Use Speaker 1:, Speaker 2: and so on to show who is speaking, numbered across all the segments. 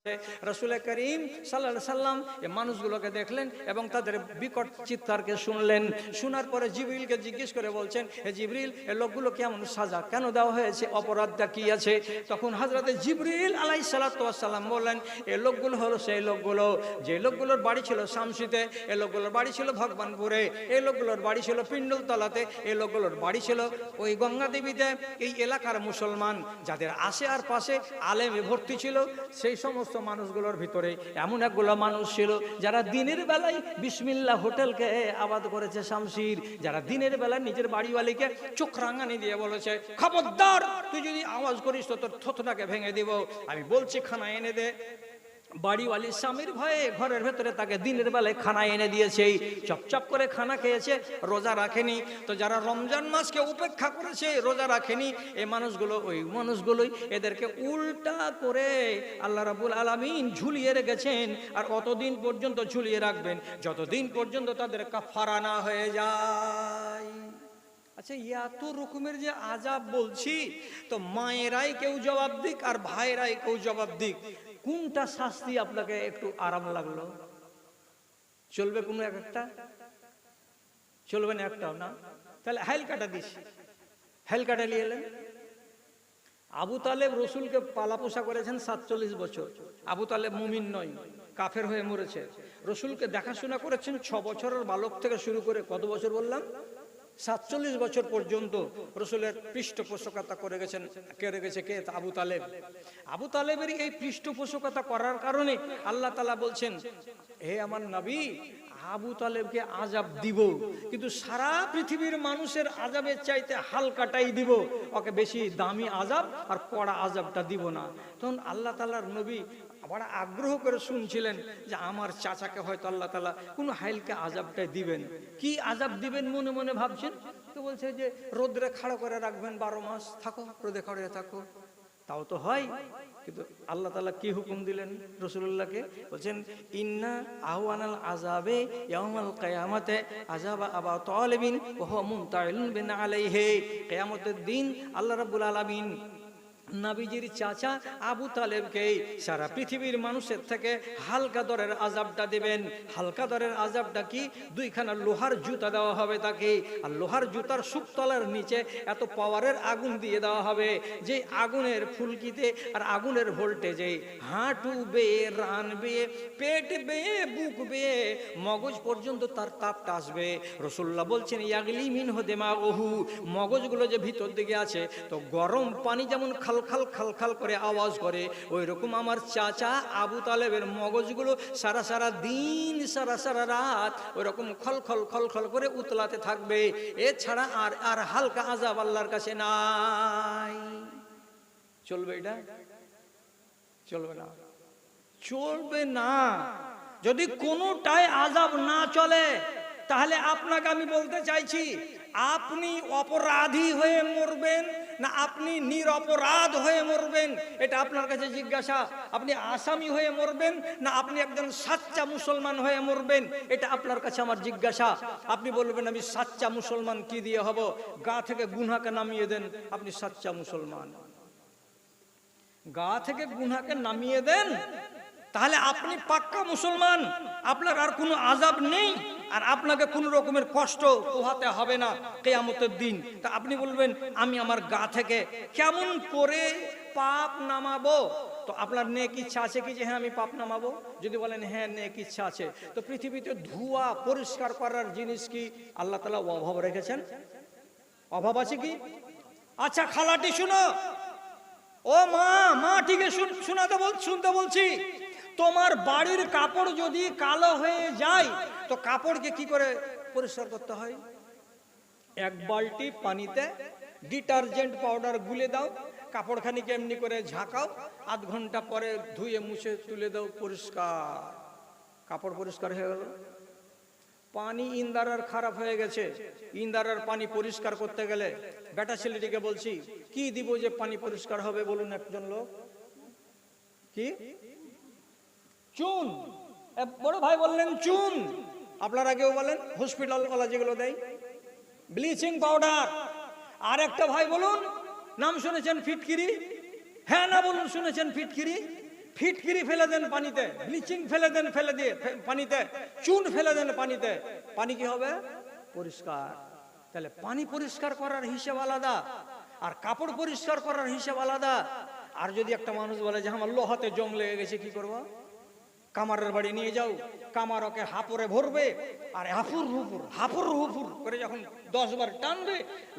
Speaker 1: রাসূল করিম সাল্লাল্লাহু আলাইহি সাল্লাম এই মানুষগুলোকে দেখলেন এবং তাদের বিকট চিৎকারকে শুনলেন। শোনার পরে জিবরিলকে জিজ্ঞেস করে বলছেন, হে জিবরিল, এই লোকগুলো কেমন সাজা কেন দেওয়া হয়েছে, অপরাধটা কি আছে? তখন হযরতে জিবরিল আলাইহিস সালাতু ওয়াস সালাম বললেন, এই লোকগুলো হলো সেই লোকগুলো যে লোকগুলোর বাড়ি ছিল শামসিতে, এই লোকগুলোর বাড়ি ছিল ভগবানপুরে, এই লোকগুলোর বাড়ি ছিল পিণ্ডলতলাতে, এই লোকগুলোর বাড়ি ছিল ওই গঙ্গা দেবীতে। এই এলাকার মুসলমান যাদের আশে আর পাশে আলেমে ভর্তি ছিল, সেই সমস্ত মানুষগুলোর ভিতরে এমন একগুলো মানুষ ছিল যারা দিনের বেলায় বিসমিল্লাহ হোটেলকে আবাদ করেছে শামসির, যারা দিনের বেলায় নিজের বাড়িওয়ালিকে চোখ রাঙানি দিয়ে বলেছে, খবরদার তুই যদি আওয়াজ করিস তো তোর থোতটাকে ভেঙে দিব, আমি বলছি খানা এনে দে। বাড়িওয়ালি স্বামীর ভয়ে ঘরের ভেতরে তাকে দিনের বেলায় খানা এনে দিয়েছে, চপচপ করে খানা খেয়েছে, রোজা রাখেনি। তো যারা রমজান মাসকে উপেক্ষা করেছে, রোজা রাখেনি, এই মানুষগুলো ওই মানুষগুলোই এদেরকে উল্টা করে আল্লাহ রাব্বুল আলামিন ঝুলিয়ে রেখেছেন। আর অতদিন পর্যন্ত ঝুলিয়ে রাখবেন যতদিন পর্যন্ত তাদের কাফারা না হয়ে যায়। আচ্ছা, এত রকমের যে আযাব বলছি, তো মায়েরাই কেউ জবাব দিক আর ভাইরাই কেউ জবাব দিক, কোনটা শাস্তি আপনাকে একটু আরাম লাগলো? চলবে কোনো একটা? চলবে না একটাও না? তাহলে হাইল কাটা দিস, হাইল কাটা নিয়ে এলেন। আবু তালেব রসুলকে পালা পোষা করেছেন 47 বছর। আবু তালেব মুমিন নয়, কাফের হয়ে মরেছে। রসুলকে দেখাশোনা করেছেন 6 বছরের বালক থেকে শুরু করে কত বছর বললাম? 47 বছর পর্যন্ত রসুলের পৃষ্ঠপোষকতা করে গেছে কে? আবু তালেব। আবু তালেবের এই পৃষ্ঠপোষকতা করার কারণে আল্লাহ তাআলা বলছেন, হে আমার নবী, আবু তালেবকে আযাব দিব, কিন্তু সারা পৃথিবীর মানুষের আযাবের চাইতে হালকাটাই দিব, ওকে বেশি দামি আযাব আর কড়া আযাবটা দিব না। তখন আল্লাহ তাআলার নবী আবার আগ্রহ করে শুনছিলেন যে আমার চাচাকে হয়তো আল্লাহ তাআলা কোন হাইলকে আযাবটা দিবেন। কি আযাব দিবেন মনে মনে ভাবছেন। তো বলছে যে রোদ্রে খাড়া করে রাখবেন 12 মাস, থাকো রোদে খাড়া থাকো। তাও তো হয়, কিন্তু আল্লাহ তাআলা কি হুকুম দিলেন রাসূলুল্লাহকে? বলছেন, ইন্না আহওয়ানাল আযাবে ইয়াউমাল কিয়ামাতে আযাবা আবা তালিবিন ওয়া হুয়া মুনতাইলুন বিন আলাইহি। কিয়ামতের দিন আল্লাহ রাব্বুল আলামিন নবীজির চাচা আবু তালেবকে সারা পৃথিবীর মানুষের থেকে হালকা দরের আযাবটা দেবেন। হালকা দরের আযাবটা কি? 2খানা লোহার জুতা দেওয়া হবে তাকে, আর লোহার জুতার সুপতলার নিচে এত পাওয়ারের আগুন দিয়ে দেওয়া হবে যে আগুনের ফুলকিতে আর আগুনের ভোল্টেজে হাঁটু বেয়ে, রান বেয়ে, পেট বেয়ে, বুক বেয়ে মগজ পর্যন্ত তার তাপটা আসবে। রাসূলুল্লাহ বলছেন, ইয়াগলি মিনহু দিমাগুহু, মগজগুলো যে ভিতর দিকে আছে, তো গরম পানি যেমন খালখাল খালখাল করে আওয়াজ করে, ওই রকম আমার চাচা আবু তালেবের মগজগুলো সারা দিন সারা রাত ওই রকম খলখল খলখল করে উতলাতে থাকবে। এছাড়া আর হালকা আযাব আল্লাহর কাছে নাই। চলবে এটা? চলবে না, চলবে না। যদি কোনোটাই আযাব না চলে, তাহলে আপনাকে আমি বলতে চাইছি, আপনি অপরাধী হয়ে মরবেন না আপনি নিরপরাধ হয়ে মরবেন, এটা আপনার কাছে জিজ্ঞাসা। আপনি আসামি হয়ে মরবেন না আপনি একজন সাচ্চা মুসলমান হয়ে মরবেন, এটা আপনার কাছে আমার জিজ্ঞাসা। আপনি বলবেন আমি সাচ্চা মুসলমান, কি দিয়ে হব? গা থেকে গুনাহকে নামিয়ে দেন, আপনি সাচ্চা মুসলমান। গা থেকে গুনাহকে নামিয়ে দেন, তাহলে আপনি পাক্কা মুসলমান। আপনার আর কোনো আযাব নেই, আর আপনাকে কোনো রকমের কষ্ট পোহাতে হবে না কিয়ামতের দিন। তা আপনি বলবেন আমি আমার গা থেকে কেমন করে পাপ নামাবো? তো আপনার নেক ইচ্ছা আছে কি যে হ্যাঁ আমি পাপ নামাবো? যদি বলেন হ্যাঁ নেক ইচ্ছা আছে, তো পৃথিবীতে ধোঁয়া পরিষ্কার করার জিনিস কি আল্লাহ তাআলা অভাব রেখেছেন? অভাব আছে কি? আচ্ছা খালাটি শুনো, ও মা ঠিক আছে শুনতে বলছি, তোমার বাড়ির কাপড় যদি কালো হয়ে যায়, তো কাপড়কে কি করে পরিষ্কার করতে হয়? 1 বালতি পানিতে ডিটারজেন্ট পাউডার গুলে দাও, কাপড়খানিকে এমনি করে ঝাঁকাও, আধ ঘন্টা পরে ধুয়ে মুছে তুলে দাও, পরিষ্কার, কাপড় পরিষ্কার হয়ে গেল। পানি ইন্দারার খারাপ হয়ে গেছে, ইন্দারার পানি পরিষ্কার করতে গেলে বেটা ছেলেটিকে বলছি, কি দিব যে পানি পরিষ্কার হবে বলুন একজন লোক? কি? চুন। বড় ভাই বললেন চুন, আপনারা কেউ বলেন হসপিটাল ওয়ালা যেগুলো দেয় ব্লিচিং পাউডার। আর একটা ভাই বলুন, নাম শুনেছেন ফিটকিরি? হ্যাঁ না বলুন শুনেছেন ফিটকিরি? ফিটকিরি ফেলে দেন পানিতে, ব্লিচিং ফেলে দেন, ফেলে দিয়ে পানিতে চুন ফেলে দেন পানিতে, পানি কি হবে? পরিষ্কার। তাহলে পানি পরিষ্কার করার হিসাব আলাদা, আর কাপড় পরিষ্কার করার হিসাব আলাদা। আর যদি একটা মানুষ বলে যে আমার লোহাতে জং লেগে গেছে, কি করবো? কামারের বাড়ি নিয়ে যাও, কামার ওকে হাপুরে ভরবে, আর হাপুর হুপুর করে যখন 10 বার টানবে,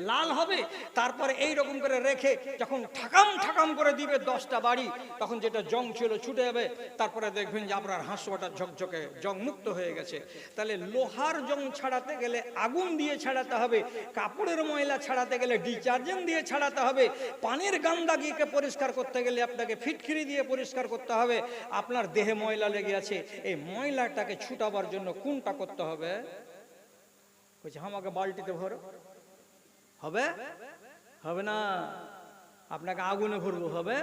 Speaker 1: লাল হবে, তারপরে এই রকম করে রেখে যখন ঠাকাম ঠাকাম করে দিবে 10টা বাড়ি, তখন যেটা জং ছিল ছুটে যাবে। তারপরে দেখবেন যে আপনার হাঁসুয়াটা ঝকঝকে জং মুক্ত হয়ে গেছে। তাহলে লোহার জং ছাড়াতে গেলে আগুন দিয়ে ছাড়াতে হবে, কাপড়ের ময়লা ছাড়াতে গেলে ডিটারজেন্ট দিয়ে ছাড়াতে হবে, পানির গান্দাগিকে পরিষ্কার করতে গেলে আপনাকে ফিটকিরি দিয়ে পরিষ্কার করতে হবে। আপনার দেহে ময়লা লেগে আছে, এই ময়লাটাকে ছুটাবার জন্য কোনটা করতে হবে? বলছে আমাকে বালতিতে ভরো, হবে? হবে না। আপনাকে আগুনে ভরবো, হবে?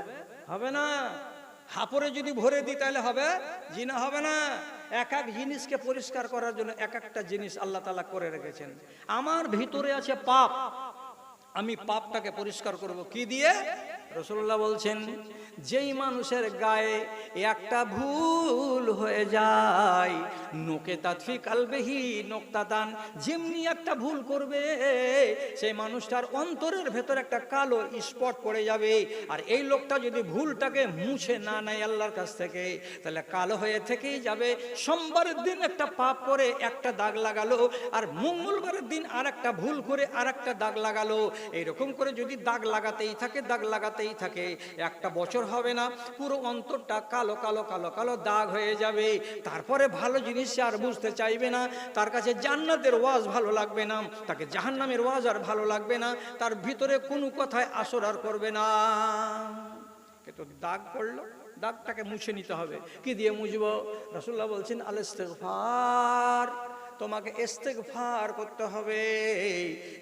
Speaker 1: হবে না। হাপরে যদি ভরে দিই তাহলে হবে? জি না, হবে না। এক এক জিনিসকে পরিষ্কার করার জন্য এক একটা জিনিস আল্লাহ তাআলা করে রেখেছেন। আমার ভিতরে আছে পাপ, আমি পাপটাকে পরিষ্কার করব কি দিয়ে? রাসূলুল্লাহ বলছেন, যেই মানুষের গায়ে একটা ভুল হয়ে যায়, নোকেতাত ফি কালবিহি নোকতাতান, যেমনি একটা ভুল করবে সেই মানুষটার অন্তরের ভেতর একটা কালো স্পট পড়ে যাবে। আর এই লোকটা যদি ভুলটাকে মুছে না নেয় আল্লাহর কাছ থেকে, তাহলে কালো হয়ে থেকেই যাবে। সোমবারের দিন একটা পাপ করে একটা দাগ লাগালো, আর মঙ্গলবারের দিন আর একটা ভুল করে আর একটা দাগ লাগালো। এইরকম করে যদি দাগ লাগাতেই থাকে, দাগ লাগাতেই থাকে, একটা বছর হবে না, পুরো অন্তরটা কালো কালো কালো কালো দাগ হয়ে যাবে। তারপরে ভালো জিনিস আর বুঝতে চাইবে না, তার কাছে জান্নাতের ওয়াজ ভালো লাগবে না, তাকে জাহান্নামের ওয়াজ আর ভালো লাগবে না, তার ভিতরে কোনো কথায় আসর আর করবে না। কিন্তু দাগ পড়লো, দাগটাকে মুছে নিতে হবে। কি দিয়ে মুছবো? রাসূলুল্লাহ বলছেন আল ইস্তিগফার, তোমাকে ইস্তেগফার করতে হবে।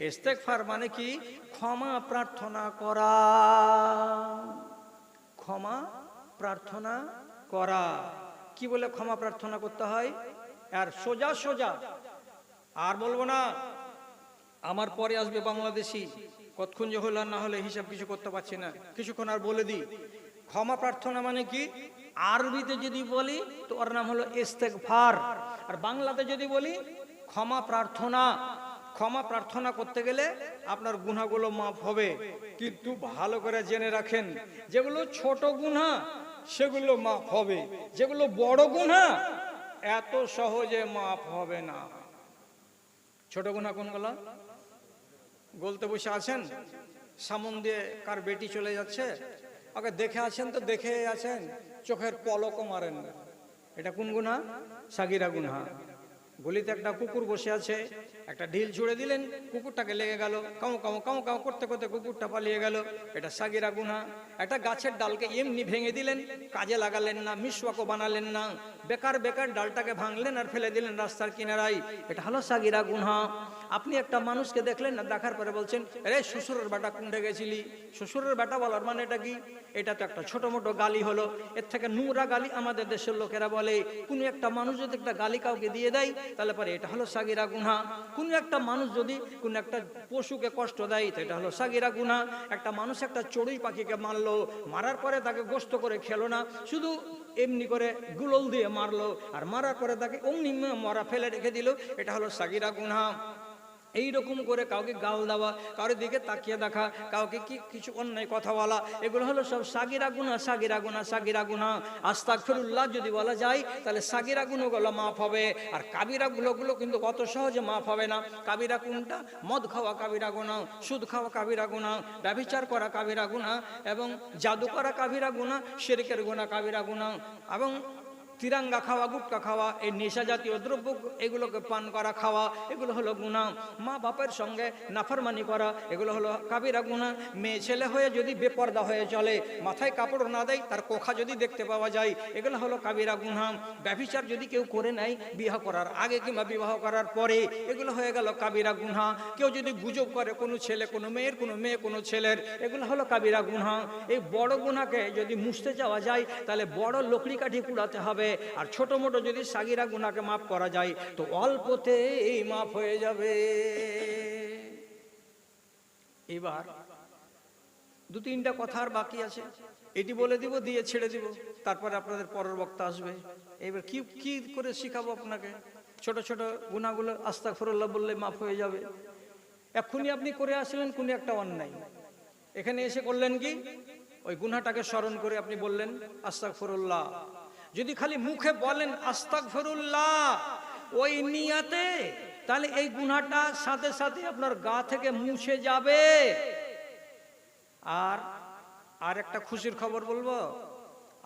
Speaker 1: ইস্তেগফার মানে কি? ক্ষমা প্রার্থনা করা, ক্ষমা প্রার্থনা করা। কি বলে ক্ষমা প্রার্থনা করতে হয়? আর সোজা সোজা আর বলবো না। আমার পরে আসবে বাংলাদেশি, কতক্ষণ যে হলো না হলে হিসাব কিছু করতে পারছি না, কিছুক্ষণ আর বলে দিই। ক্ষমা প্রার্থনা মানে কি? আরবিতে যদি বলি তো ওর নাম হলো ইস্তেগফার, আর বাংলাতে যদি বলি ক্ষমা প্রার্থনা। ক্ষমা প্রার্থনা করতে গেলে আপনার গুনাহগুলো মাফ হবে, কিন্তু ভালো করে জেনে রাখেন, যেগুলো ছোট গুনাহ সেগুলো মাফ হবে, যেগুলো বড় গুনাহ এত সহজে মাফ হবে না। ছোট গুনাহ কোনগুলো? গলতে বসে আছেন, সামন দিয়ে কার বেটি চলে যাচ্ছে, ওকে দেখে আছেন তো দেখে আছেন, চোখের পলকও মারেন না, এটা কোন গুনাহ? সাগিরা গুনাহ। গলিতে একটা কুকুর বসে আছে, একটা ঢিল ছুঁড়ে দিলেন, কুকুরটাকে লেগে গেল, কাউ কাউ কাউ কাউ করতে করতে কুকুরটা পালিয়ে গেল, এটা সাগিরা গুনাহ। একটা গাছের ডালকে এমনি ভেঙে দিলেন, কাজে লাগালেন না, মিসওয়াকও বানালেন না, বেকার বেকার ডালটাকে ভাঙলেন আর ফেলে দিলেন রাস্তার কিনারায়, এটা হলো সাগিরা গুনাহ। আপনি একটা মানুষকে দেখলেন না, দেখার পরে বলছেন আরে শ্বশুরের বেটা কোনটা গেছিলি? শ্বশুরের বেটা বলার মানে এটা কি? এটা তো একটা ছোট মোটো গালি হলো, এর থেকে নোংরা গালি আমাদের দেশের লোকেরা বলে। কোনো একটা মানুষ যদি একটা গালি কাউকে দিয়ে দেয় তাহলে পরে এটা হলো সাগিরা গুনাহ। কোনো একটা মানুষ যদি কোনো একটা পশুকে কষ্ট দেয় তো এটা হলো সাগিরা গুনাহ। একটা মানুষ একটা চড়ুই পাখিকে মারলো, মারার পরে তাকে গোশত করে খেলো না, শুধু এমনি করে গুলল দিয়ে মারলো, আর মারার পরে তাকে অমনি মরা ফেলে রেখে দিল, এটা হলো সাগিরা গুনাহ। এইরকম করে কাউকে গাল দেওয়া, কারোর দিকে তাকিয়ে দেখা, কাউকে কি কিছু অন্যায় কথা বলা, এগুলো হলো সব সাগিরা গুনাহ, সাগিরা গুনাহ, সাগিরা গুনাহ। আস্তাগফিরুল্লাহ যদি বলা যায় তাহলে সাগিরা গুনাহগুলো মাফ হবে, আর কাবিরা গুলো কিন্তু অত সহজে মাফ হবে না। কাবিরা কোনটা? মদ খাওয়া কাবিরা গুনাহ, সুদ খাওয়া কাবিরা গুনাহ, ব্যভিচার করা কাবিরা গুনাহ, এবং জাদু করা কাবিরা গুনাহ, শিরকের গুনাহ কাবিরা গুনাহ, এবং তিরাঙ্গা খাওয়া, গুটকা খাওয়া, এই নেশা জাতীয় দ্রব্য এগুলোকে পান করা, খাওয়া, এগুলো হলো গুনাহ। মা বাপের সঙ্গে নাফরমানি করা, এগুলো হলো কাবিরা গুনাহ। মেয়ে ছেলে হয়ে যদি বেপর্দা হয়ে চলে, মাথায় কাপড় না দেয়, তার কোখা যদি দেখতে পাওয়া যায়, এগুলো হলো কাবিরা গুনাহ। ব্যভিচার যদি কেউ করে নেয় বিবাহ করার আগে কিংবা বিবাহ করার পরে, এগুলো হয়ে গেল কাবিরা গুনাহ। কেউ যদি গুজব করে কোনো ছেলে কোনো মেয়ের, কোনো মেয়ে কোনো ছেলের, এগুলো হলো কাবিরা গুনাহ। এই বড় গুনাহকে যদি মুছতে যাওয়া যায় তাহলে বড় লকড়ি কাঠি কুড়াতে হবে, আর ছোট মোটো যদি সাগিরা গুনাহকে মাফ করা যায় তো অল্পতেই মাফ হয়ে যাবে। এবার দু তিনটা কথা আর বাকি আছে। এটি বলে দিব, দিয়ে ছেড়ে দিব, তারপরে আপনাদের পরের বক্তা আসবে। এবার কি কি করে শিখাবো আপনাকে? ছোট ছোট গুনাহগুলো আস্তাগফিরুল্লাহ বললে মাফ হয়ে যাবে। এক্ষুনি আপনি করে আসলেন কোন একটা অন্যায়, এখানে এসে করলেন কি, ওই গুনাহটাকে স্মরণ করে আপনি বললেন আস্তাগফিরুল্লাহ। যদি খালি মুখে বলেন আস্তাগফিরুল্লাহ ওই নিয়াতে, তাহলে এই গুনাহটা সাথে সাথে আপনার গা থেকে মুছে যাবে। আর একটা খুশির খবর বলবো,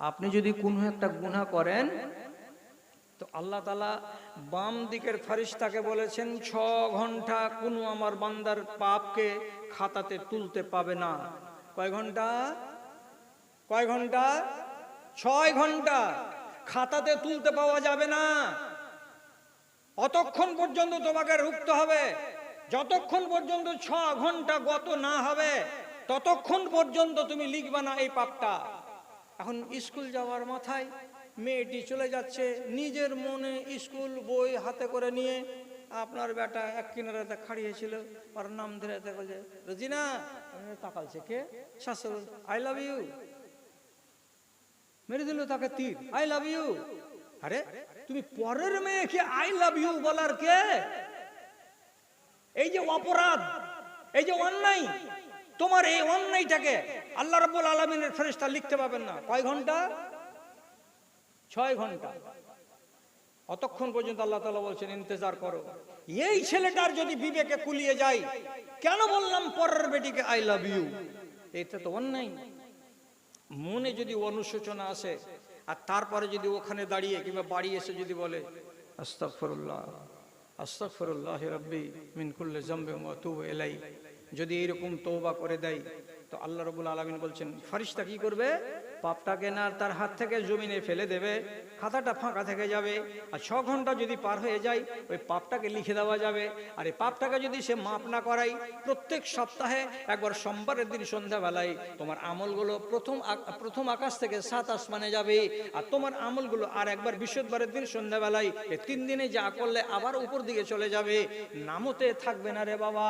Speaker 1: আপনি যদি কোনো একটা গুনাহ করেন তো আল্লাহ তাআলা বাম দিকের ফেরেশতাকে বলেছেন 6 ঘন্টা কোনো আমার বান্দার পাপকে খাতাতে তুলতে পাবে না। কয় ঘন্টা? কয় ঘন্টা? 6 ঘন্টা খাতাতে তুলতে পাওয়া যাবে না। অতক্ষণ পর্যন্ত তোমাকে রুখতে হবে, যতক্ষণ পর্যন্ত 6 ঘন্টা গত না হবে ততক্ষণ পর্যন্ত তুমি লিখবা না এই পাপটা। এখন স্কুল যাওয়ার মাথায় মেয়েটি চলে যাচ্ছে, নিজের মনে স্কুল বই হাতে করে নিয়ে, আপনার বেটা এক কিনারাতে খাড়িয়েছিল, ওর নাম ধরে বলছে রোজিনা, তাকালছে কে? শাশুড়, আই লাভ ইউ, মেরে দিল তাকে তীর, আই লাভ ইউ। আরে তুমি পরের মেয়েকে আই লাভ ইউ বলার কে? এই যে অপরাধ, এই যে অন্যায়, তোমার এই অন্যায়টাকে আল্লাহ রাব্বুল আলামিনের ফেরেশতা লিখতে পাবেন না। কয় ঘন্টা? 6 ঘন্টা। অতক্ষণ পর্যন্ত আল্লাহ তাআলা বলছেন ইন্তজার করো। এই ছেলেটার যদি বিবেকে কুলিয়ে যায়, কেন বললাম পরের বেটিকে আই লাভ ইউ, এটা তো অন্যায়। মনে যদি অনুশোচনা আসে, আর তারপরে যদি ওখানে দাঁড়িয়ে কিংবা বাড়ি এসে যদি বলে আস্তাগফিরুল্লাহ আস্তাগফিরুল্লাহ রাব্বি মিন কুল্লি যামবিন ওয়া আতুবু ইলাই, যদি এইরকম তওবা করে দেয় তো আল্লাহ রাব্বুল আলামিন বলছেন ফেরেশতা কি করবে? পাপটাকে না তার হাত থেকে জমিনে ফেলে দেবে, খাতাটা ফাঁকা থেকে যাবে। আর 6 ঘন্টা যদি পার হয়ে যায় ওই পাপটাকে লিখে দেওয়া যাবে। আর এই পাপটাকে যদি সে মাপ না করাই, প্রত্যেক সপ্তাহে একবার সোমবারের দিন সন্ধ্যাবেলায় তোমার আমলগুলো প্রথম আকাশ থেকে 7 আসমানে যাবে, আর তোমার আমলগুলো আর একবার বৃহস্পতিবারের দিন সন্ধ্যাবেলায়, এই 3 দিনে যা করলে আবার উপর দিকে চলে যাবে, নামতে থাকবে না রে বাবা।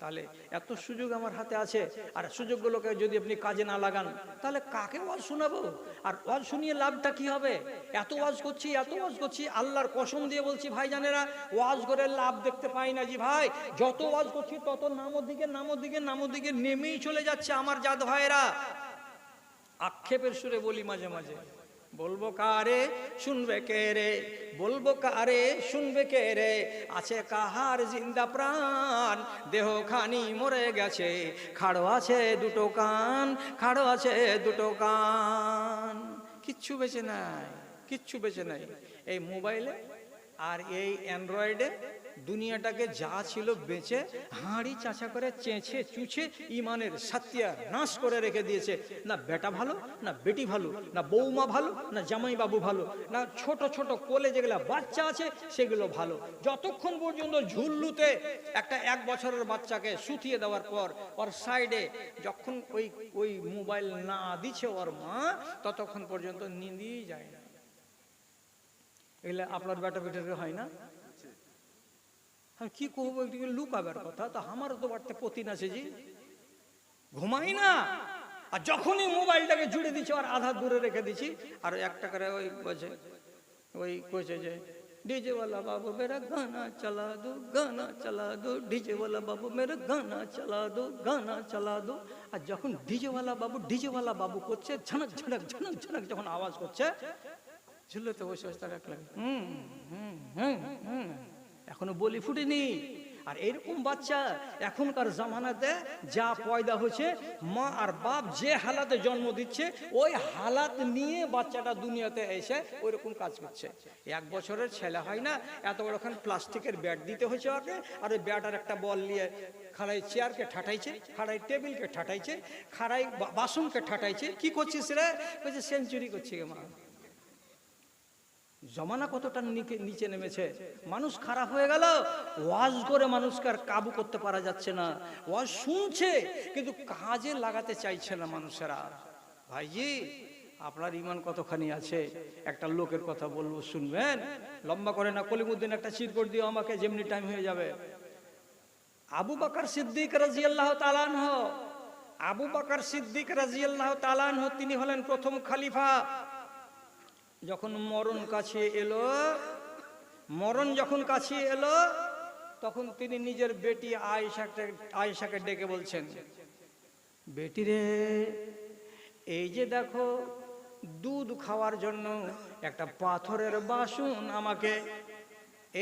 Speaker 1: তাহলে এত সুযোগ আমার হাতে আছে, আর সুযোগগুলোকে যদি আপনি কাজে না লাগান তাহলে কাকে ওয়াজ শোনাবো? আর ওয়াজ শুনিয়ে লাভটা কি হবে? এত ওয়াজ করছি, আল্লাহর কসম দিয়ে বলছি ভাইজানেরা, ওয়াজ করে লাভ দেখতে পাই না জি ভাই। যত ওয়াজ করছি তত নামোর দিকে নেমেই চলে যাচ্ছে আমার জাত ভাইয়েরা। আক্ষেপের সুরে বলি মাঝে মাঝে, বলবো কারে শুনবে কে রে, বলবো কারে শুনবে কে রে, আছে কাহার জিন্দা প্রাণ, দেহ খানি মরে গেছে, খাড়ো আছে দুটো কান, খাড়ো আছে দুটো কান, কিচ্ছু বেঁচে নাই, কিচ্ছু বেঁচে নাই। এই মোবাইলে আর এই অ্যান্ড্রয়েডে দুনিয়াটাকে যা ছিল বেঁচে হাঁড়ি চাঁচা করে চেঁচে চুচে ইমানের সাতিয়া নাশ করে রেখে দিয়েছে। না বেটা ভালো, না বেটি ভালো, না বৌমা ভালো, না জামাই বাবু ভালো, না ছোট ছোট কোলে যেগুলো বাচ্চা আছে সেগুলো ভালো। যতক্ষণ পর্যন্ত ঝুল্লুতে একটা 1 বছরের বাচ্চাকে শুতিয়ে দেওয়ার পর ওর সাইডে যখন ওই মোবাইল না দিচ্ছে ওর মা, ততক্ষণ পর্যন্ত নিন্দিই যায় না। এগুলো আপনার বেটা বেটাকে হয় না? আমি কি করবো, একদিকে লুকাবার কথা, তো আমারও তো বাড়তে পতিন আছে জি, ঘুমাই না। আর যখনই মোবাইলটাকে জুড়ে দিচ্ছি আর আধা দূরে রেখে দিচ্ছি, আর একটা করে ওই বলছে, ওই কইছে যে डीजे वाला बाबू मेरा गाना चला दो, गाना चला दो, डीजे वाला बाबू मेरा गाना चला दो, गाना चला दो। আর যখন ডিজে ওয়ালা বাবু করছে ঝনক ঝনক ঝনক ঝনক যখন আওয়াজ করছে, ঝুলতে বসে বসে তারা এখনো বলি ফুটেনি। আর এরকম বাচ্চা এখনকার জামানাতে যা পয়দা হচ্ছে, মা আর বাপ যে হালাতে জন্ম দিচ্ছে ওই হালাত নিয়ে বাচ্চাটা দুনিয়াতে এসে ওইরকম কাজ করছে। 1 বছরের ছেলে হয় না, এত বড়খান প্লাস্টিকের ব্যাট দিতে হচ্ছে ওকে, আর ওই ব্যাট আর একটা বল নিয়ে খাড়াই চেয়ারকে ঠাটাইছে, খাড়াই টেবিলকে ঠাটাইছে, খাড়াই বাসনকে ঠাটাইছে। কি করছিস রে? বলছে সেঞ্চুরি করছি গে মা। জমানা কতটা নিচে নেমেছে, মানুষ খারাপ হয়ে গেল। ওয়াজ করে মানুষকে আর কাবু করতে পারা যাচ্ছে না। ওয়াজ শুনছে কিন্তু কাজে লাগাতে চাইছে না মানুষেরা। ভাইজি আপনার ইমান কতখানি আছে? একটা লোকের কথা বলবো, শুনবেন? লম্বা করে না, কলিমুদ্দিন একটা চিরকট দিও আমাকে, যেমনি টাইম হয়ে যাবে। আবু বকর সিদ্দিক রাদিয়াল্লাহু তাআলা আনহু আবু বকর সিদ্দিক রাদিয়াল্লাহু তাআলা আনহু তিনি হলেন প্রথম খলিফা। যখন মরণ কাছে এলো তখন তিনি নিজের বেটি আয়েশাকে ডেকে বলছেন, বেটি রে, এই যে দেখো দুধ খাওয়ার জন্য একটা পাথরের বাসন আমাকে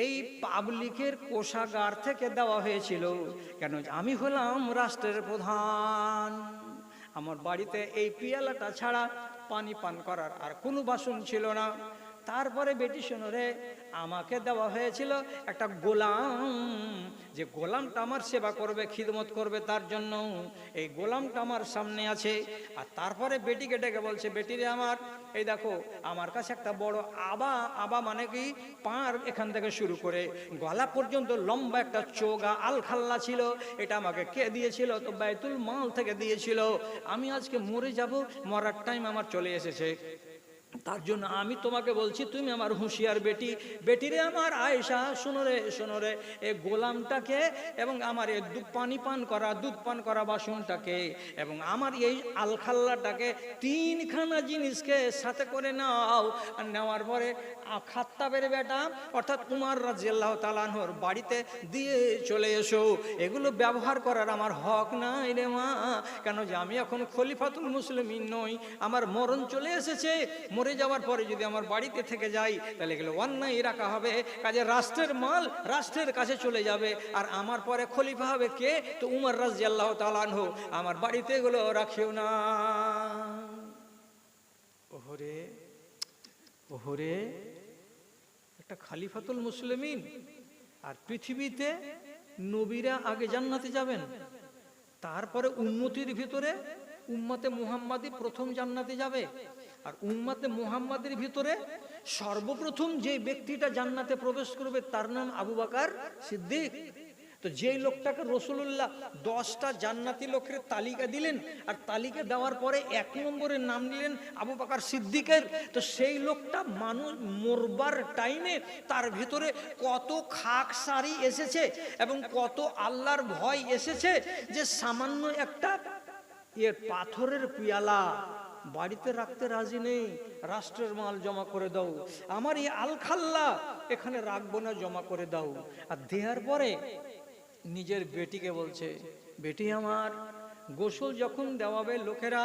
Speaker 1: এই পাবলিকের কোষাগার থেকে দেওয়া হয়েছিল। কেন? আমি হলাম রাষ্ট্রের প্রধান, আমার বাড়িতে এই পিয়ালাটা ছাড়া পানি পান করার আর কোনো বাসন ছিল না। তারপরে বেটি শোনো রে, আমাকে দেওয়া হয়েছিল একটা গোলাম, যে গোলামটা আমার সেবা করবে, খিদমত করবে, তার জন্য এই গোলামটা আমার সামনে আছে। আর তারপরে বেটিকে ডেকে বলছে, বেটি রে আমার, এই দেখো আমার কাছে একটা বড় আবা মানে কি পার এখান থেকে শুরু করে গলা পর্যন্ত লম্বা একটা চোগা আলখাল্লা ছিল। এটা আমাকে কে দিয়েছিল? তো বাইতুল মাল থেকে দিয়েছিল। আমি আজকে মরে যাব, মরার টাইম আমার চলে এসেছে, তার জন্য আমি তোমাকে বলছি তুমি আমার হুঁশিয়ার বেটি। বেটিরে আমার আয়েশা, শোনো রে, এই গোলামটাকে এবং আমার এই দুধ পান করা বাসনটাকে এবং আমার এই আলখাল্লাটাকে, তিনখানা জিনিসকে সাথে করে নাও। আর নেওয়ার পরে খাত্তাবের বেটা অর্থাৎ উমর রাদিয়াল্লাহু তাআলা আনহুর বাড়িতে দিয়ে চলে এসো। এগুলো ব্যবহার করার আমার হক নাই রে মা। কেন? যে আমি এখন খলিফাতুল মুসলিমিন নই, আমার মরণ চলে এসেছে। মরে যাওয়ার পরে যদি আমার বাড়িতে থেকে যাই তাহলে এগুলো অন্যায় রাখা হবে। কাজে রাষ্ট্রের মাল রাষ্ট্রের কাছে চলে যাবে। আর আমার পরে খলিফা হবে কে? তো উমর রাদিয়াল্লাহু তাআলা আনহু। আমার বাড়িতে এগুলো রাখিও না। ওহরে, একটা খলিফাতুল মুসলিমিন, আর পৃথিবীতে নবীরা আগে জান্নাতে যাবেন, তারপরে উম্মতির ভিতরে উম্মতে মুহাম্মাদি প্রথম জান্নাতে যাবে। আর উম্মতে মুহাম্মাদের ভিতরে সর্বপ্রথম যে ব্যক্তিটা জান্নাতে প্রবেশ করবে তার নাম আবু বকর সিদ্দিক। তো যেই লোকটাকে রাসূলুল্লাহ 10টা জান্নাতি লোকের তালিকা দিলেন, আর তালিকা দেওয়ার পরে 1 নম্বরের নাম নিলেন আবু বকর সিদ্দিকের, তো সেই লোকটা মানুষ মরবার টাইমে তার ভিতরে কত খাকসারি এসেছে এবং কত আল্লাহর ভয় এসেছে, যে সামান্য একটা পাথরের পিয়ালা বাড়িতে রাখতে রাজি নেই। রাষ্ট্রের মাল জমা করে দাও, আমার এই আলখাল্লা এখানে রাখবো না, জমা করে দাও। আর দেওয়ার পরে নিজের বেটিকে বলছে, বেটি আমার, গোসল যখন দেওয়াবে লোকেরা,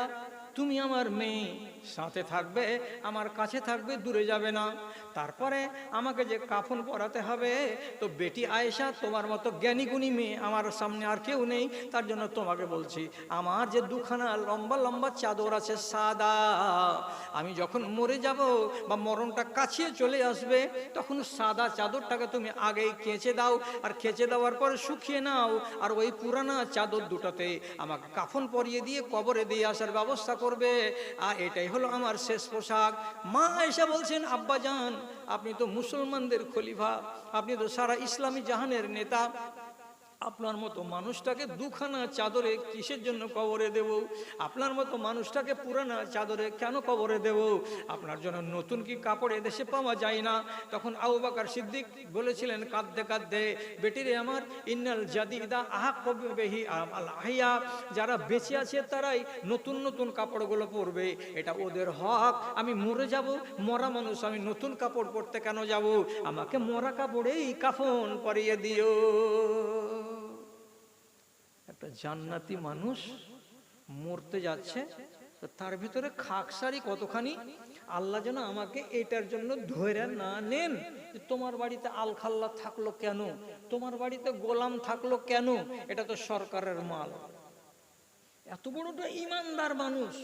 Speaker 1: তুমি আমার মেয়ে, সাথে থাকবে, আমার কাছে থাকবে, দূরে যাবে না। তারপরে আমাকে যে কাফন পরাতে হবে, তো বেটি আয়েশা তোমার মতো জ্ঞানী গুণী মেয়ে আমার সামনে আর কেউ নেই, তার জন্য তোমাকে বলছি, আমার যে দুখানা লম্বা লম্বা চাদর আছে সাদা, আমি যখন মরে যাব বা মরণটা কাছে চলে আসবে, তখন সাদা চাদরটাকে তুমি আগেই কেচে দাও, আর কেচে দেওয়ার পর শুকিয়ে নাও, আর ওই পুরানা চাদর দুটাতে আমাকে কাফন পরিয়ে দিয়ে কবরে দিয়ে আসার ব্যবস্থা করবে। আর এটাই হলো আমার শেষ পোশাক। মা আয়েশা বলছেন, আব্বাজান, আপনি তো মুসলমানদের খলিফা, আপনি তো সারা ইসলামী জাহানের নেতা, আপনার মতো মানুষটাকে দুখানা চাদরে কিসের জন্য কবরে দেব? আপনার মতো মানুষটাকে পুরানা চাদরে কেন কবরে দেব? আপনার জন্য নতুন কি কাপড় এদেশে পাওয়া যায় না? তখন আবু বকর সিদ্দিক বলেছিলেন কাঁদতে কাঁদতে, বেটিরে আমার, ইন্নাল জাদিদা আহাক্কু বিহি আল আহিয়া, যারা বেঁচে আছে তারাই নতুন নতুন কাপড়গুলো পরবে, এটা ওদের হক। আমি মরে যাব, মরা মানুষ, আমি নতুন কাপড় পরতে কেন যাব? আমাকে মরা কাপড়েই কাফন পরিয়ে দিও। একটা জান্নাতি মানুষ মরতে যাচ্ছে, তার ভিতরে খাকসারি কতখানি, আল্লাহ যেন আমাকে এটার জন্য ধরে না নেন। তোমার বাড়িতে আলখাল্লা থাকলো কেন? তোমার বাড়িতে গোলাম থাকলো কেন? এটা তো সরকারের মাল। এত বড়টা ইমানদার মানুষ,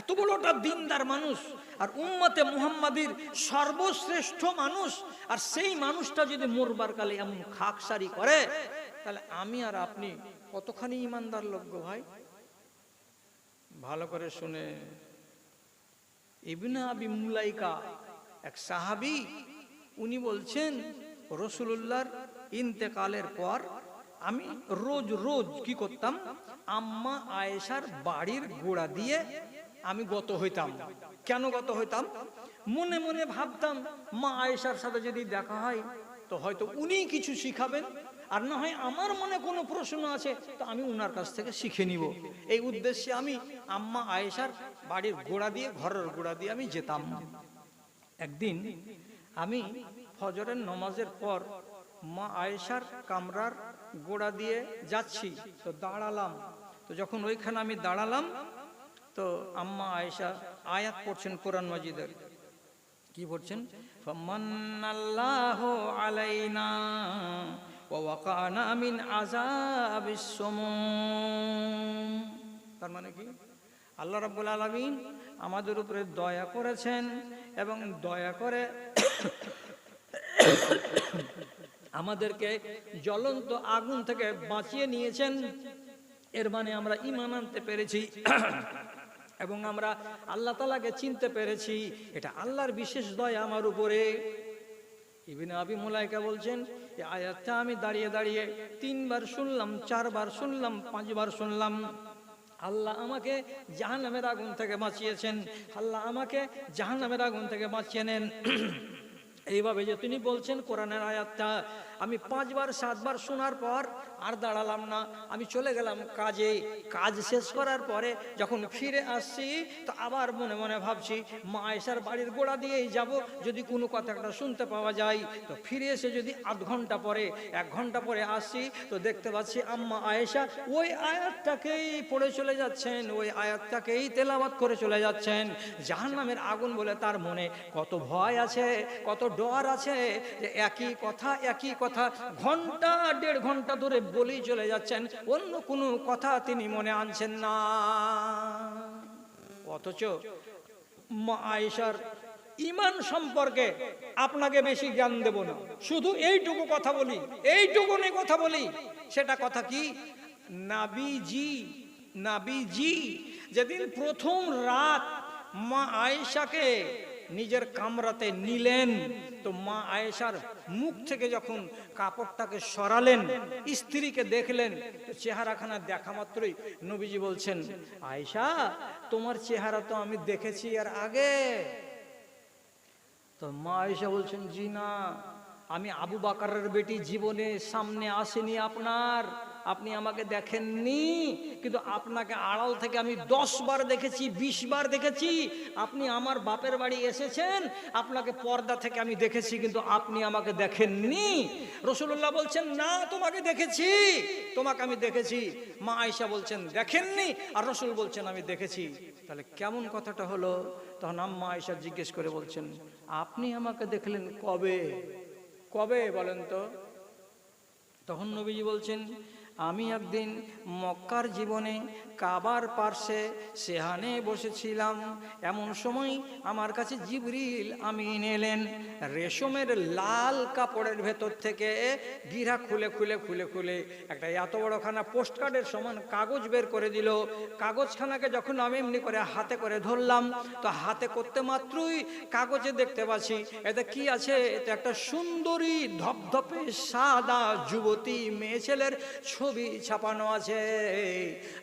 Speaker 1: এত বড়টা দিনদার মানুষ, আর উম্মতে মুহাম্মাদির সর্বশ্রেষ্ঠ মানুষ, আর সেই মানুষটা যদি মরবার কালে এমন খাকসারি করে, তাহলে আমি আর আপনি কতখানি ইমানদার লোক গো ভাই। ভালো করে শুনে, ইবনে আবি মুলাইকা এক সাহাবী, উনি বলছেন রাসূলুল্লাহর ইন্তেকালের পর আমি রোজ কি করতাম, আম্মা আয়েশার বাড়ির গোড়া দিয়ে আমি গত হইতাম। কেন গত হইতাম? মনে মনে ভাবতাম মা আয়েশার সাথে যদি দেখা হয় তো হয়তো উনি কিছু শিখাবেন, আর না হয় আমার মনে কোনো প্রশ্ন আছে তো আমি উনার কাছ থেকে শিখে নিব। এই উদ্দেশ্যে আমি আম্মা আয়েশার বাড়ির গোড়া দিয়ে, ঘরের গোড়া দিয়ে আমি যেতাম। একদিন আমি ফজরের নামাজের পর মা আয়েশার কামরার গোড়া দিয়ে যাচ্ছি, তো দাঁড়ালাম। তো যখন ওইখানে আমি দাঁড়ালাম তো আম্মা আয়েশা আয়াত পড়ছেন কোরআন মাজিদের। কি পড়ছেন? ফামান্নাল্লাহু আলাইনা ওয়া ওয়াকানা মিন আযাবিস সুমুম। তার মানে কি? আল্লাহ রাব্বুল আলামিন আমাদের উপরে দয়া করেছেন এবং দয়া করে আমাদেরকে জ্বলন্ত আগুন থেকে বাঁচিয়ে নিয়েছেন। এর মানে আমরা ঈমান আনতে পেরেছি এবং আমরা আল্লাহ তাআলাকে চিনতে পেরেছি। এটা আল্লাহর বিশেষ দয়া আমার উপরে। ইবনে আবি মুলাইকা বলছেন, এই আয়াতটা আমি দাঁড়িয়ে দাঁড়িয়ে 3 বার শুনলাম, 4 বার শুনলাম, 5 বার শুনলাম। আল্লাহ আমাকে জাহান্নামের আগুন থেকে বাঁচিয়েছেন, আল্লাহ আমাকে জাহান্নামের আগুন থেকে বাঁচিয়ে নেন। এইভাবে যে তিনি বলছেন কোরআনের আয়াতটা, আমি 5 বার 7 বার শোনার পর আর দাঁড়ালাম না, আমি চলে গেলাম কাজে। কাজ শেষ করার পরে যখন ফিরে আসছি তো আবার মনে মনে ভাবছি মা আয়েশার বাড়ির গোড়া দিয়েই যাব, যদি কোনো কথা একটা শুনতে পাওয়া যায়। তো ফিরে এসে যদি আধ ঘন্টা পরে 1 ঘন্টা পরে আসছি তো দেখতে পাচ্ছি আম্মা আয়েশা ওই আয়াতটাকেই পড়ে চলে যাচ্ছেন, ওই আয়াতটাকেই তেলাওয়াত করে চলে যাচ্ছেন। জাহান্নামের আগুন বলে তার মনে কত ভয় আছে, কত ডর আছে যে একই কথা ঘন্টা 1.5 ঘন্টা ধরে বলেই চলে যাচ্ছেন, অন্য কোনো কথা তিনি মনে আনছেন না। অথচ মা আয়েশার ঈমান সম্পর্কে আপনাকে বেশি জ্ঞান দেব না, শুধু এইটুকু কথা বলি, এইটুকুনি কথা বলি। সেটা কথা কি? নাবিজি যেদিন প্রথম রাত মা আয়েশাকে নিজের কামরাতে নিলেন তো মা আয়েশার মুখ থেকে যখন কাপড়টাকে সরালেন, স্ত্রীকে দেখলেন, তো চেহারাখানা দেখা মাত্রই নবীজি বলছেন, আয়েশা তোমার চেহারা তো আমি দেখেছি এর আগে। তো মা আয়েশা বলছেন, জি না, আমি আবু বকরের বেটি, জীবনে সামনে আসেনি আপনার, আপনি আমাকে দেখেননি, কিন্তু আপনাকে আড়াল থেকে আমি 10 বার দেখেছি, 20 বার দেখেছি। আপনি আমার বাপের বাড়ি এসেছেন, আপনাকে পর্দা থেকে আমি দেখেছি, কিন্তু আপনি আমাকে দেখেননি। রাসূলুল্লাহ বলছেন, না তোমাকে দেখেছি, তোমাকে আমি দেখেছি। মা আয়েশা বলছেন দেখেননি, আর রাসূল বলছেন আমি দেখেছি। তাহলে কেমন কথাটা হলো? তখন আম্মা আয়েশা জিজ্ঞেস করে বলছেন, আপনি আমাকে দেখলেন কবে? কবে বলেন তো? তখন নবীজি বলছেন, আমি একদিন মক্কার জীবনে কাবার পার্শ্বে সেহানে বসেছিলাম, এমন সময় আমার কাছে জিবরিল আমিন এলেন। রেশমের লাল কাপড়ের ভেতর থেকে গিরা খুলে খুলে খুলে খুলে একটা এত বড়খানা পোস্টকার্ডের সমান কাগজ বের করে দিল। কাগজখানাকে যখন আমি এমনি করে হাতে করে ধরলাম তো হাতে করতে মাত্রই কাগজে দেখতে পাচ্ছি এতে কি আছে? এটা একটা সুন্দরী ধপধপে সাদা যুবতী মেয়ে ছেলের ছবি ছাপানো আছে।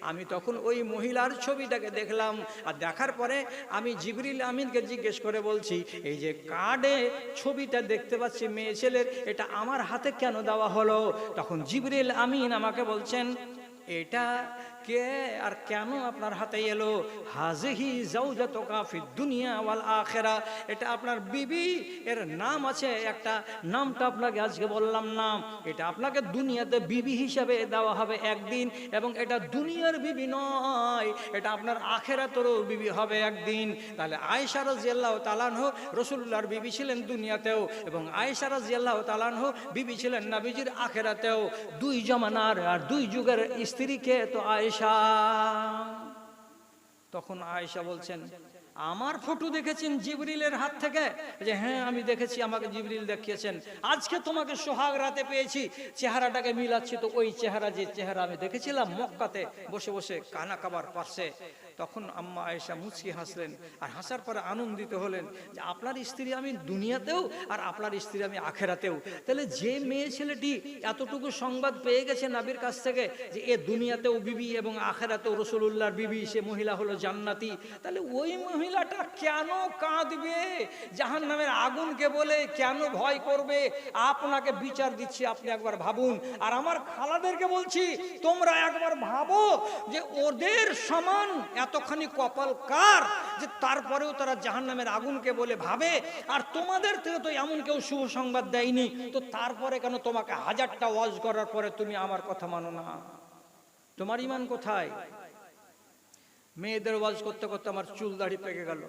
Speaker 1: আমি তখন ওই মহিলার ছবিটাকে দেখলাম, আর দেখার পরে আমি জিবরিল আমিনকে জিজ্ঞেস করে বলছি, এই যে কার্ডে ছবিটা দেখতে পাচ্ছি মেয়ে ছেলের, এটা আমার হাতে কেন দেওয়া হলো? তখন জিবরিল আমিন আমাকে বলছেন, এটা কে আর কেন আপনার হাতে এলো? হাজিহি জাওজাতুকা ফিদ দুনিয়া ওয়াল আখিরা, এটা আপনার বিবি, এর নাম আছে একটা, নামটা আপনাকে আজকে বললাম না। এটা আপনাকে দুনিয়াতে বিবি হিসাবে দেওয়া হবে একদিন, এবং এটা দুনিয়ার বিবি নয়, এটা আপনার আখিরাতেরও বিবি হবে একদিন। তাহলে আয়েশা রাদিয়াল্লাহু তাআলা আনহা রাসূলুল্লাহর বিবি ছিলেন দুনিয়াতেও, এবং আয়েশা রাদিয়াল্লাহু তাআলা আনহা বিবি ছিলেন নবীজির আখিরাতেও। 2 জামানার আর 2 যুগের স্ত্রীকে তো আয়েশা। তখন আয়েশা বলছেন, আমার ফটো দেখেছেন জিবরিলের হাত থেকে? যে হ্যাঁ আমি দেখেছি, আমাকে জিবরিল দেখিয়েছেন। আজকে তোমাকে সোহাগ রাতে পেয়েছি, চেহারাটাকে মিলাচ্ছি, তো ওই চেহারা, যে চেহারা আমি দেখেছিলাম মক্কাতে বসে বসে কানা কাবার পাশে, তখন আম্মা আয়েশা মুচকি হাসলেন, আর হাসার পরে আনন্দিত হলেন যে আপনার স্ত্রী আমি দুনিয়াতেও আর আপনার স্ত্রী আমি আখেরাতেও। তাহলে যে মেয়ে ছেলেটি এতটুকু সংবাদ পেয়ে গেছে নবীর কাছ থেকে যে এ দুনিয়াতেও বিবি এবং আখেরাতেও রাসূলুল্লাহর বিবি, সে মহিলা হলো জান্নাতি, তাহলে ওই মহিলাটা কেন কাঁদবে, জাহান্নামের আগুনকে বলে কেন ভয় করবে? আপনাকে বিচার দিচ্ছি, আপনি একবার ভাবুন। আর আমার খালাদেরকে বলছি, তোমরা একবার ভাবো যে ওদের সমান এতখানি কপাল কার যে তারপরেও তারা জাহান্নামের আগুনকে বলে ভাবে। আর তোমাদের থেকে তো এমন কেউ শুভ সংবাদ দেয়নি, তো তারপরে কেন তোমাকে হাজারটা ওয়াজ করার পরে তুমি আমার কথা মানো না? তোমার ঈমান কোথায়? মেয়েদের ওয়াজ করতে করতে আমার চুল দাড়ি পেকে গেল।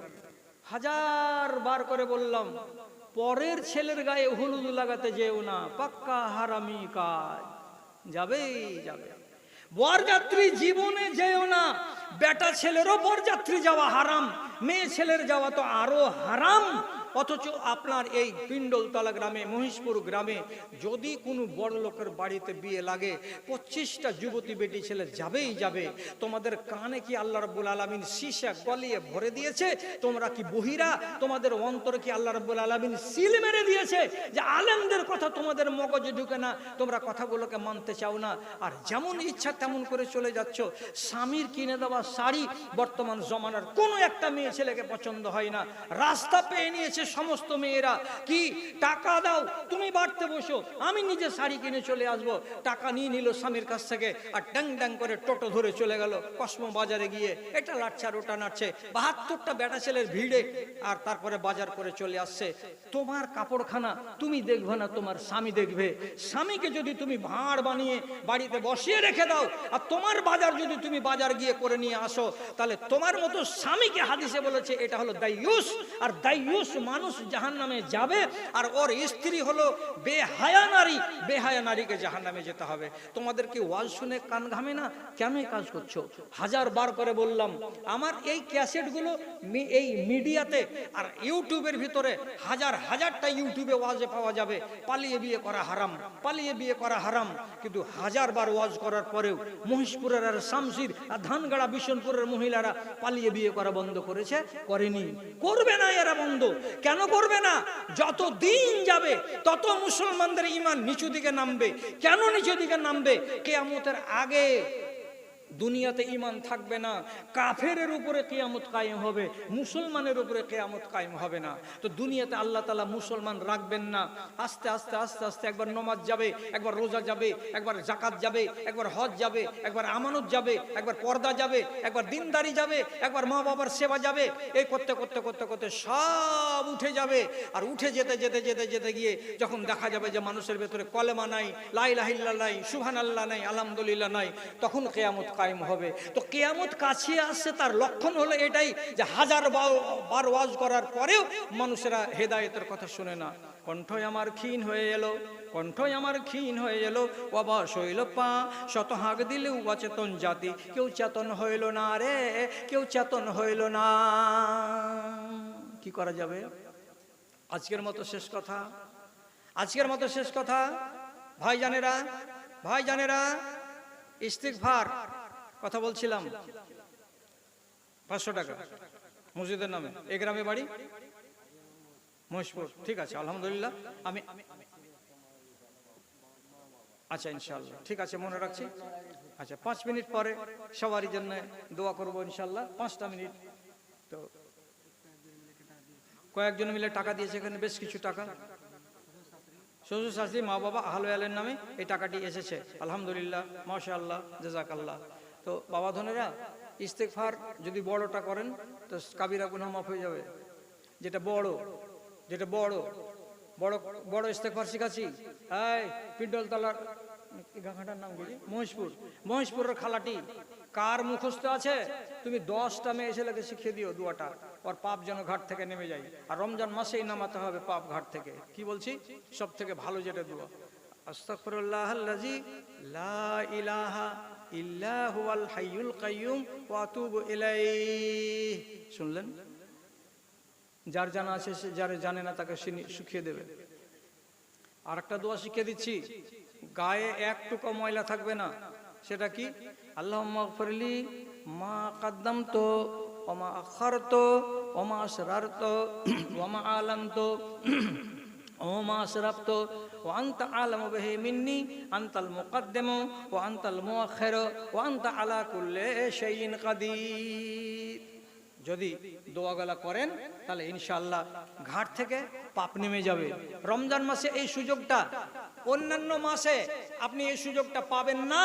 Speaker 1: হাজার বার করে বললাম, পরের ছেলের গায়ে হলুদ লাগাতে যেও না, পাক্কা হারামি কাজ, যাবেই যাবে। বরযাত্রী জীবনে যেও না, বেটা ছেলেরও বরযাত্রী যাওয়া হারাম, মেয়ে ছেলের যাওয়া তো আরো হারাম। অথচ আপনার এই পিণ্ডলতলা গ্রামে, মহিষপুর গ্রামে যদি কোনো বড় লোকের বাড়িতে বিয়ে লাগে, 25টা যুবতী বেটি ছেলে যাবেই যাবে। তোমাদের কানে কি আল্লাহ রাব্বুল আলামিন সীসা গলিয়ে ভরে দিয়েছে? তোমরা কি বহিরা? তোমাদের অন্তরে কি আল্লাহ রাব্বুল আলামিন সিল মেরে দিয়েছে যে আলেমদের কথা তোমাদের মগজে ঢুকে না, তোমরা কথাগুলোকে মানতে চাও না, আর যেমন ইচ্ছা তেমন করে চলে যাচ্ছ? স্বামীর কিনে দেওয়া শাড়ি বর্তমান জমানার কোনো একটা মেয়ে ছেলেকে পছন্দ হয় না। রাস্তা পেয়ে নিয়েছে সমস্ত মেয়েরা, কি টাকা দাও তুমি বাড়তে বসো, আমি নিজে শাড়ি কিনে চলে আসবো। টাকা নিয়ে নিল স্বামীর কাছ থেকে, আর ড্যাং ড্যাং করে টোটো ধরে চলে গেল কসমো বাজারে গিয়ে এটা লাটছে আর ওটা নাড়ছে, 72টা বেটা ছেলের ভিড়ে, আর তারপরে বাজার করে চলে আসছে। তোমার কাপড়খানা তুমি দেখবে না, তোমার স্বামী দেখবে। স্বামীকে যদি তুমি ভাঁড় বানিয়ে বাড়িতে বসিয়ে রেখে দাও, আর তোমার বাজার যদি তুমি বাজার গিয়ে করে নিয়ে আসো, তাহলে তোমার মতো স্বামীকে হাদিসে বলেছে এটা হলো দাইয়ুস। আর দাইয়ুস মানুষ জাহান্নামে যাবে, আর ওর স্ত্রী হলো বেহায়া নারী, বেহায়া নারীকে জাহান্নামে যেতে হবে। তোমাদের কি ওয়াজ শুনে কান ঘামে না? কেন এই কাজ করছো? হাজার বার করে বললাম, আমার এই ক্যাসেটগুলো এই মিডিয়াতে আর ইউটিউবের ভিতরে হাজার হাজারটা ইউটিউবে ওয়াজে পাওয়া যাবে। পালিয়ে বিয়ে করা হারাম, পালিয়ে বিয়ে করা হারাম। কিন্তু হাজার বার ওয়াজ করার পরেও মহিষপুরের আর শামসির আর ধানগাড়া বিশনপুরের মহিলারা পালিয়ে বিয়ে করা বন্ধ করেছে? করেনি, করবে না এরা বন্ধ। কেন করবে না? যত দিন যাবে তত মুসলমানদের ঈমান নিচু দিকে নামবে। কেন নিচু দিকে নামবে? কিয়ামতের আগে দুনিয়াতে ঈমান থাকবে না, কাফেরের উপরে কিয়ামত কায়েম হবে, মুসলমানের উপরে কিয়ামত কায়েম হবে না। তো দুনিয়াতে আল্লাহ তাআলা মুসলমান রাখবেন না। আস্তে আস্তে আস্তে আস্তে একবার নামাজ যাবে, একবার রোজা যাবে, একবার যাকাত যাবে, একবার হজ যাবে, একবার আমানত যাবে, একবার পর্দা যাবে, একবার দিনদারি যাবে, একবার মা বাবার সেবা যাবে। এই করতে করতে করতে করতে সব উঠে যাবে। আর উঠে যেতে যেতে যেতে যেতে গিয়ে যখন দেখা যাবে যে মানুষের ভেতরে কলেমা নাই, লা ইলাহা ইল্লাল্লাহ নাই, সুবহানাল্লাহ নাই, আলহামদুলিল্লাহ নাই, তখন কিয়ামত কায়েম হবে। তো কিয়ামত কাছে আসছে, তার লক্ষণ হলো এটাই যে হাজার বার ওয়াজ করার পরেও মানুষেরা হেদায়েতের কথা শুনে না। কণ্ঠই আমার ক্ষীণ হয়ে এলো, কণ্ঠই আমার ক্ষীণ হয়ে এলো, অবশ হইল পা, শত হাঁক দিলেও অচেতন জাতি, কেউ চেতন হইল না রে, কেউ চেতন হইল না। কি করা যাবে? আজকের মতো শেষ কথা, আজকের মতো শেষ কথা। ভাইজানেরা, ভাইজানেরা, ইস্তিগফার কথা বলছিলাম, 500 টাকা মসজিদের নামে। এ গ্রামে বাড়ি মহেশপুর, ঠিক আছে আলহামদুলিল্লাহ। আমি আচ্ছা ইনশাআল্লাহ, ঠিক আছে মনে রাখছি। আচ্ছা 5 মিনিট পরে সবারই জন্য দোয়া করবো ইনশাআল্লাহ। 5টা মিনিট। তো কয়েকজন মিলে টাকা দিয়েছে, এখানে বেশ কিছু টাকা, শ্বশুর শাশুড়ি মা বাবা আহলে আলের নামে এই টাকাটি এসেছে আলহামদুলিল্লাহ, মাশাআল্লাহ, জাযাকাল্লাহ। তো বাবা ধনেরা, ইস্তেগফার যদি বড়টা করেন তো কাবিরা গুনাহ মাফ হয়ে যাবে। যেটা বড়, যেটা বড় বড় বড় ইস্তেগফার শিখাচ্ছি। এই পিণ্ডলতলার গাঁখাটার নাম কি? মহেশপুর। মহেশপুরের খালাটি কার মুখস্থ আছে? তুমি 10টা মেয়ে ছেলেকে শিখিয়ে দিও দুয়াটা, ওর পাপ যেন ঘাট থেকে নেমে যায়। আর রমজান মাসেই নামাতে হবে পাপ ঘাট থেকে। কি বলছি? সব থেকে ভালো যেটা দোয়া, আস্তাগফিরুল্লাহাল্লাযী লা ইলাহা ইল্লা হুয়াল হাইয়ুল কাইয়্যুম ওয়া আতুবু ইলাইহি। শুনলেন? যার জানা আছে সে, যার জানে না তাকে শিখিয়ে দেবে। আর একটা দোয়া শিখিয়ে দিচ্ছি, গায়ে এক টুকরো ময়লা থাকবে না। সেটা কি? আল্লাহুম্মা গফিরলি মা কদ্দামত ওয়া মা আখারত ওয়া মা আসরারত ওয়া মা আলানত ওয়া মা আসরাফত ওয়া আনতা আলামু বিহি মিন্নি আনতাল মুকদ্দিমু ওয়া আনতাল মুআখিরু ওয়া আনতা আলা কুল্লি শাইইন কাদির। যদি দোয়াগুলা করেন তাহলে ইনশাআল্লাহ ঘাট থেকে পাপ নেমে যাবে। রমজান মাসে এই সুযোগটা, অন্যান্য মাসে আপনি এই সুযোগটা পাবেন না।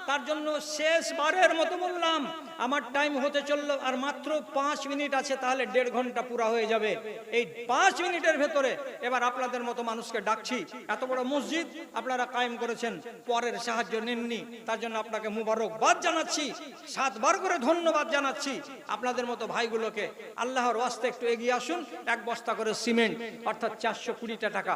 Speaker 1: তার জন্য শেষবারের মতো বললাম, আমার টাইম হতে চললো আর মাত্র 5 মিনিট আছে, তাহলে 1.5 ঘন্টা পুরা হয়ে যাবে। এই 5 মিনিটের ভেতরে এবার আপনাদের মতো মানুষকে ডাকছি। এত বড় মসজিদ আপনারা কায়েম করেছেন, পরের সাহায্য নেননি, তার জন্য আপনাকে মুবারকবাদ জানাচ্ছি, 7 বার করে ধন্যবাদ জানাচ্ছি। আপনাদের মতো ভাইগুলোকে আল্লাহর ওয়াস্তে একটু এগিয়ে আসুন। 1 বস্তা করে সিমেন্ট অর্থাৎ 420 টাকা